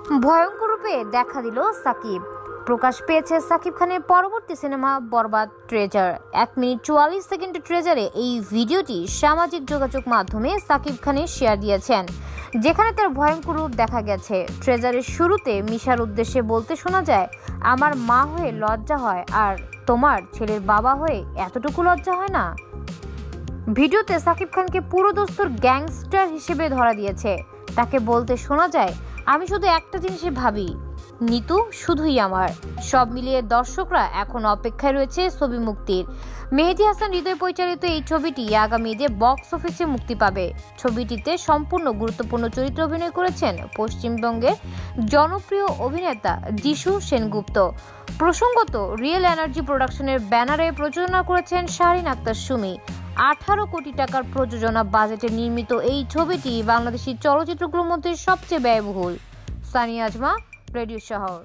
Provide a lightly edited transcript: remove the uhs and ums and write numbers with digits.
ভয়ঙ্কর রূপে দেখা দিল সাকিব। প্রকাশ পেয়েছে সাকিব খানের পরবর্তী সিনেমা বরবাদ ট্রেজার। 1 মিনিট 44 সেকেন্ডের ট্রেজারে এই ভিডিওটি সামাজিক যোগাযোগ মাধ্যমে সাকিব খানের শেয়ার দিয়েছেন, যেখানে তার ভয়ঙ্কর রূপ দেখা গেছে। ট্রেজারের শুরুতে মিশার উদ্দেশ্যে বলতে শোনা যায়, আমার মা হয়ে লজ্জা হয়, আর তোমার ছেলের বাবা হয়ে এতটুকু লজ্জা হয় না। ভিডিওতে সাকিব খানকে পুরো দস্তুর গ্যাংস্টার হিসেবে ধরা দিয়েছে। তাকে বলতে শোনা যায়, আমি শুধু একটা জিনিসই ভাবি, নিতু শুধুই আমার। সব মিলিয়ে দর্শকরা এখন অপেক্ষায় রয়েছে ছবি মুক্তির। মেহেদী হাসান হৃদয় পরিচালিত এই ছবিটি আগামী ঈদে বক্স অফিসে মুক্তি পাবে। ছবিটিতে সম্পূর্ণ গুরুত্বপূর্ণ চরিত্রে অভিনয় করেছেন পশ্চিমবঙ্গের জনপ্রিয় অভিনেতা যিশু সেনগুপ্ত। প্রসঙ্গত, রিয়েল এনার্জি প্রোডাকশনের ব্যানারে প্রযোজনা করেছেন শাহরিন আক্তার সুমি। 18 কোটি টাকার প্রযোজনা বাজেটে নির্মিত এই ছবিটি বাংলাদেশি চলচ্চিত্রগুলোর মধ্যে সবচেয়ে ব্যয়বহুল। সানিয়া আজমা, রেডিও শহর।